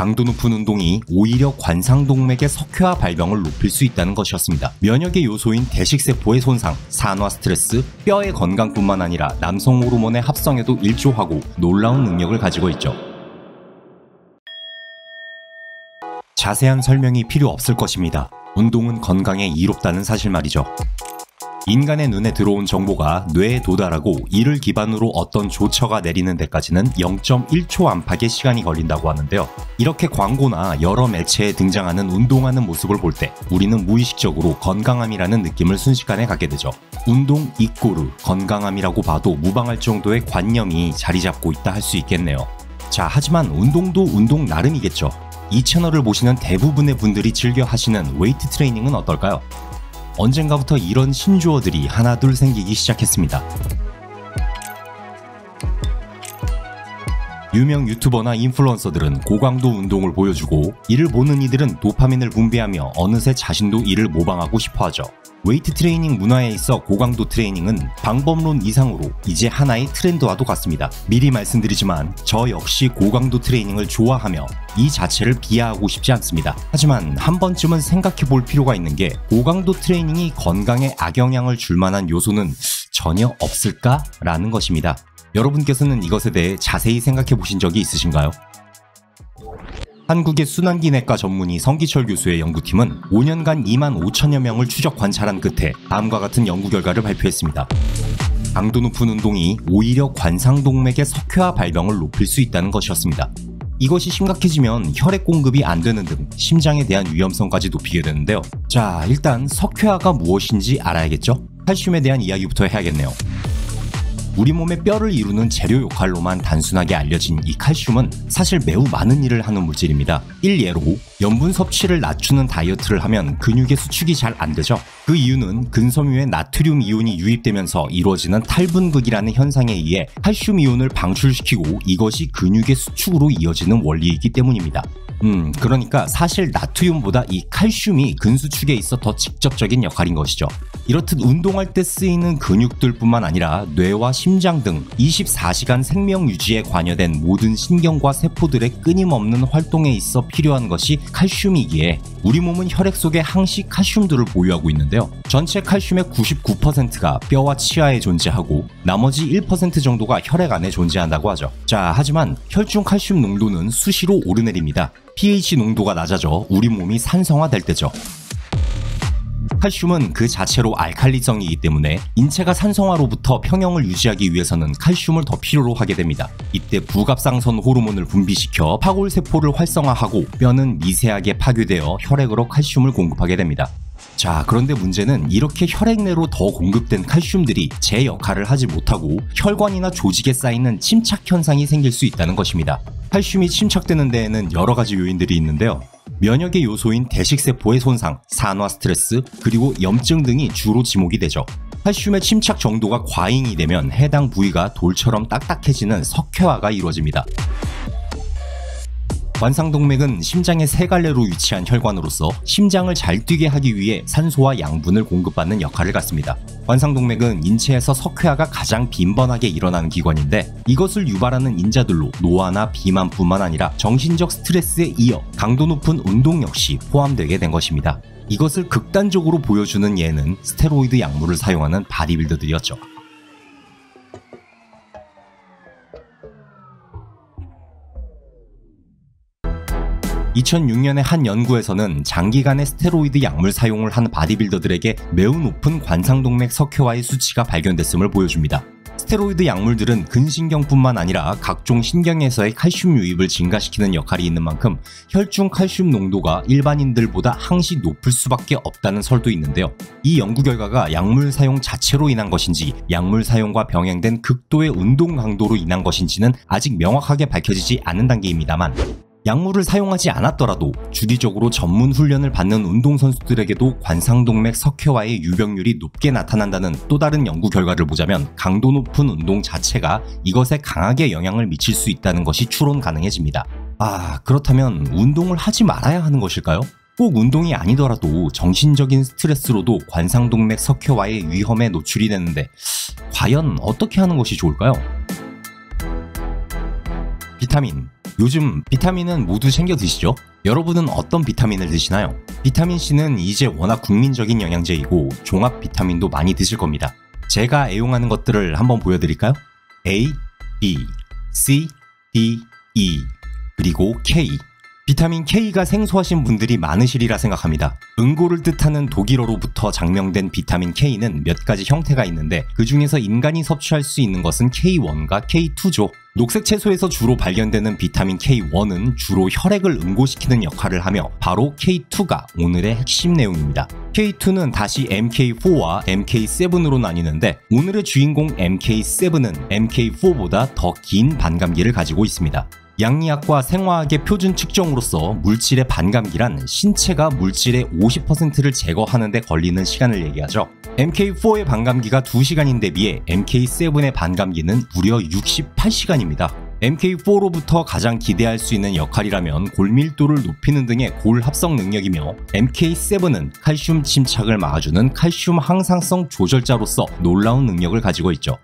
강도 높은 운동이 오히려 관상동맥의 석회화 발병을 높일 수 있다는 것이었습니다. 면역의 요소인 대식세포의 손상, 산화 스트레스, 뼈의 건강뿐만 아니라 남성 호르몬의 합성에도 일조하고 놀라운 능력을 가지고 있죠. 자세한 설명이 필요 없을 것입니다. 운동은 건강에 이롭다는 사실 말이죠. 인간의 눈에 들어온 정보가 뇌에 도달하고 이를 기반으로 어떤 조처가 내리는 데까지는 0.1초 안팎의 시간이 걸린다고 하는데요. 이렇게 광고나 여러 매체에 등장하는 운동하는 모습을 볼 때 우리는 무의식적으로 건강함이라는 느낌을 순식간에 갖게 되죠. 운동 이꼬르 건강함이라고 봐도 무방할 정도의 관념이 자리 잡고 있다 할 수 있겠네요. 자, 하지만 운동도 운동 나름이겠죠. 이 채널을 보시는 대부분의 분들이 즐겨 하시는 웨이트 트레이닝은 어떨까요? 언젠가부터 이런 신조어들이 하나둘 생기기 시작했습니다. 유명 유튜버나 인플루언서들은 고강도 운동을 보여주고 이를 보는 이들은 도파민을 분비하며 어느새 자신도 이를 모방하고 싶어하죠. 웨이트 트레이닝 문화에 있어 고강도 트레이닝은 방법론 이상으로 이제 하나의 트렌드와도 같습니다. 미리 말씀드리지만 저 역시 고강도 트레이닝을 좋아하며 이 자체를 비하하고 싶지 않습니다. 하지만 한 번쯤은 생각해 볼 필요가 있는 게 고강도 트레이닝이 건강에 악영향을 줄 만한 요소는 전혀 없을까라는 것입니다. 여러분께서는 이것에 대해 자세히 생각해 보신 적이 있으신가요? 한국의 순환기내과 전문의 성기철 교수의 연구팀은 5년간 25,000여 명을 추적 관찰한 끝에 다음과 같은 연구 결과를 발표했습니다. 강도 높은 운동이 오히려 관상동맥의 석회화 발병을 높일 수 있다는 것이었습니다. 이것이 심각해지면 혈액 공급이 안 되는 등 심장에 대한 위험성까지 높이게 되는데요. 자, 일단 석회화가 무엇인지 알아야겠죠? 칼슘에 대한 이야기부터 해야겠네요. 우리 몸의 뼈를 이루는 재료 역할로만 단순하게 알려진 이 칼슘은 사실 매우 많은 일을 하는 물질입니다. 일예로 염분 섭취를 낮추는 다이어트를 하면 근육의 수축이 잘 안 되죠. 그 이유는 근섬유에 나트륨 이온이 유입되면서 이루어지는 탈분극이라는 현상에 의해 칼슘 이온을 방출시키고 이것이 근육의 수축으로 이어지는 원리이기 때문입니다. 그러니까 사실 나트륨보다 이 칼슘이 근수축에 있어 더 직접적인 역할인 것이죠. 이렇듯 운동할 때 쓰이는 근육들 뿐만 아니라 뇌와 심장 등 24시간 생명 유지에 관여된 모든 신경과 세포들의 끊임없는 활동에 있어 필요한 것이 칼슘이기에 우리 몸은 혈액 속에 항시 칼슘들을 보유하고 있는데요. 전체 칼슘의 99%가 뼈와 치아에 존재하고 나머지 1% 정도가 혈액 안에 존재한다고 하죠. 자, 하지만 혈중 칼슘 농도는 수시로 오르내립니다. pH 농도가 낮아져 우리 몸이 산성화될 때죠. 칼슘은 그 자체로 알칼리성이기 때문에 인체가 산성화로부터 평형을 유지하기 위해서는 칼슘을 더 필요로 하게 됩니다. 이때 부갑상선 호르몬을 분비시켜 파골세포를 활성화하고 뼈는 미세하게 파괴되어 혈액으로 칼슘을 공급하게 됩니다. 자, 그런데 문제는 이렇게 혈액 내로 더 공급된 칼슘들이 제 역할을 하지 못하고 혈관이나 조직에 쌓이는 침착 현상이 생길 수 있다는 것입니다. 칼슘이 침착되는 데에는 여러 가지 요인들이 있는데요. 면역의 요소인 대식세포의 손상, 산화 스트레스, 그리고 염증 등이 주로 지목이 되죠. 칼슘의 침착 정도가 과잉이 되면 해당 부위가 돌처럼 딱딱해지는 석회화가 이루어집니다. 관상동맥은 심장의 세 갈래로 위치한 혈관으로서 심장을 잘 뛰게 하기 위해 산소와 양분을 공급받는 역할을 갖습니다. 관상동맥은 인체에서 석회화가 가장 빈번하게 일어나는 기관인데 이것을 유발하는 인자들로 노화나 비만뿐만 아니라 정신적 스트레스에 이어 강도 높은 운동 역시 포함되게 된 것입니다. 이것을 극단적으로 보여주는 예는 스테로이드 약물을 사용하는 바디빌더들이었죠. 2006년에 한 연구에서는 장기간의 스테로이드 약물 사용을 한 바디빌더들에게 매우 높은 관상동맥 석회화의 수치가 발견됐음을 보여줍니다. 스테로이드 약물들은 근신경뿐만 아니라 각종 신경에서의 칼슘 유입을 증가시키는 역할이 있는 만큼 혈중 칼슘 농도가 일반인들보다 항시 높을 수밖에 없다는 설도 있는데요. 이 연구 결과가 약물 사용 자체로 인한 것인지 약물 사용과 병행된 극도의 운동 강도로 인한 것인지는 아직 명확하게 밝혀지지 않은 단계입니다만 약물을 사용하지 않았더라도 주기적으로 전문 훈련을 받는 운동선수들에게도 관상동맥 석회화의 유병률이 높게 나타난다는 또 다른 연구 결과를 보자면 강도 높은 운동 자체가 이것에 강하게 영향을 미칠 수 있다는 것이 추론 가능해집니다. 그렇다면 운동을 하지 말아야 하는 것일까요? 꼭 운동이 아니더라도 정신적인 스트레스로도 관상동맥 석회화의 위험에 노출이 되는데 과연 어떻게 하는 것이 좋을까요? 비타민, 요즘 비타민은 모두 챙겨 드시죠? 여러분은 어떤 비타민을 드시나요? 비타민C는 이제 워낙 국민적인 영양제이고 종합 비타민도 많이 드실 겁니다. 제가 애용하는 것들을 한번 보여드릴까요? A, B, C, D, E, 그리고 K. 비타민 K가 생소하신 분들이 많으시리라 생각합니다. 응고를 뜻하는 독일어로부터 장명된 비타민 K는 몇 가지 형태가 있는데 그 중에서 인간이 섭취할 수 있는 것은 K1과 K2죠. 녹색 채소에서 주로 발견되는 비타민 K1은 주로 혈액을 응고시키는 역할을 하며 바로 K2가 오늘의 핵심 내용입니다. K2는 다시 MK4와 MK7으로 나뉘는데 오늘의 주인공 MK7은 MK4보다 더 긴 반감기를 가지고 있습니다. 양리학과 생화학의 표준 측정으로서 물질의 반감기란 신체가 물질의 50%를 제거하는 데 걸리는 시간을 얘기하죠. MK4의 반감기가 2시간인데 비해 MK7의 반감기는 무려 68시간입니다. MK4로부터 가장 기대할 수 있는 역할이라면 골밀도를 높이는 등의 골 합성 능력이며 MK7은 칼슘 침착을 막아주는 칼슘 항상성 조절자로서 놀라운 능력을 가지고 있죠.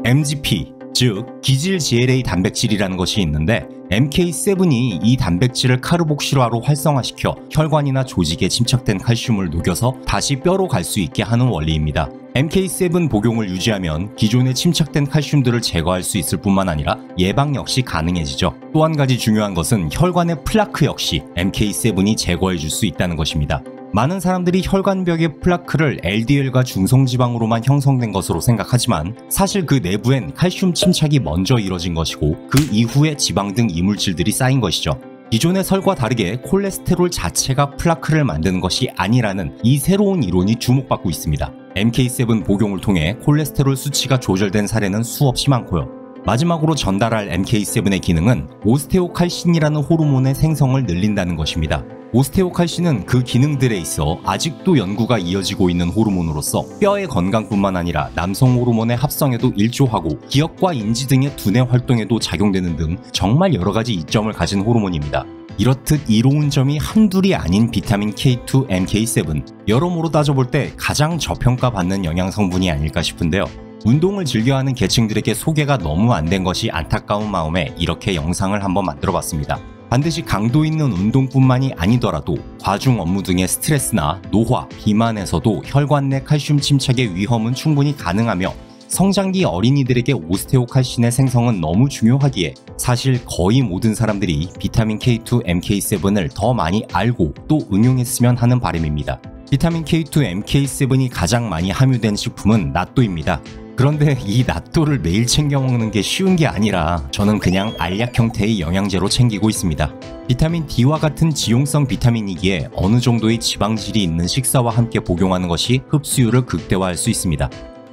MGP, 즉 기질-GLA 단백질이라는 것이 있는데 MK7이 이 단백질을 카르복실화로 활성화시켜 혈관이나 조직에 침착된 칼슘을 녹여서 다시 뼈로 갈 수 있게 하는 원리입니다. MK7 복용을 유지하면 기존에 침착된 칼슘들을 제거할 수 있을 뿐만 아니라 예방 역시 가능해지죠. 또 한 가지 중요한 것은 혈관의 플라크 역시 MK7이 제거해 줄 수 있다는 것입니다. 많은 사람들이 혈관벽의 플라크를 LDL과 중성지방으로만 형성된 것으로 생각하지만 사실 그 내부엔 칼슘 침착이 먼저 이뤄진 것이고 그 이후에 지방 등 이물질들이 쌓인 것이죠. 기존의 설과 다르게 콜레스테롤 자체가 플라크를 만드는 것이 아니라는 이 새로운 이론이 주목받고 있습니다. MK7 복용을 통해 콜레스테롤 수치가 조절된 사례는 수없이 많고요. 마지막으로 전달할 MK7의 기능은 오스테오칼신이라는 호르몬의 생성을 늘린다는 것입니다. 오스테오칼신은 그 기능들에 있어 아직도 연구가 이어지고 있는 호르몬으로서 뼈의 건강뿐만 아니라 남성 호르몬의 합성에도 일조하고 기억과 인지 등의 두뇌 활동에도 작용되는 등 정말 여러가지 이점을 가진 호르몬입니다. 이렇듯 이로운 점이 한둘이 아닌 비타민 K2, MK7, 여러모로 따져볼 때 가장 저평가받는 영양성분이 아닐까 싶은데요. 운동을 즐겨하는 계층들에게 소개가 너무 안 된 것이 안타까운 마음에 이렇게 영상을 한번 만들어봤습니다. 반드시 강도 있는 운동뿐만이 아니더라도 과중 업무 등의 스트레스나 노화, 비만에서도 혈관 내 칼슘 침착의 위험은 충분히 가능하며 성장기 어린이들에게 오스테오칼신의 생성은 너무 중요하기에 사실 거의 모든 사람들이 비타민 K2, MK7을 더 많이 알고 또 응용했으면 하는 바람입니다. 비타민 K2, MK7이 가장 많이 함유된 식품은 낫또입니다. 그런데 이 낫또를 매일 챙겨 먹는 게 쉬운 게 아니라 저는 그냥 알약 형태의 영양제로 챙기고 있습니다. 비타민 D와 같은 지용성 비타민이기에 어느 정도의 지방질이 있는 식사와 함께 복용하는 것이 흡수율을 극대화할 수 있습니다.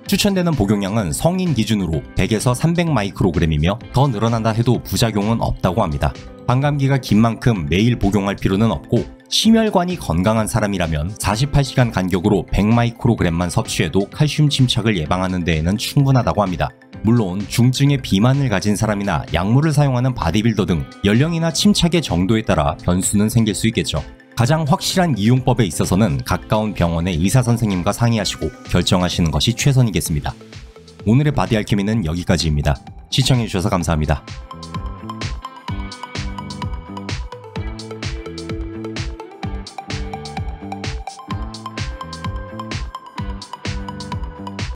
추천되는 복용량은 성인 기준으로 100에서 300마이크로그램이며 더 늘어난다 해도 부작용은 없다고 합니다. 반감기가 긴 만큼 매일 복용할 필요는 없고 심혈관이 건강한 사람이라면 48시간 간격으로 100마이크로그램만 섭취해도 칼슘 침착을 예방하는 데에는 충분하다고 합니다. 물론 중증의 비만을 가진 사람이나 약물을 사용하는 바디빌더 등 연령이나 침착의 정도에 따라 변수는 생길 수 있겠죠. 가장 확실한 이용법에 있어서는 가까운 병원의 의사선생님과 상의하시고 결정하시는 것이 최선이겠습니다. 오늘의 바디알케미는 여기까지입니다. 시청해주셔서 감사합니다.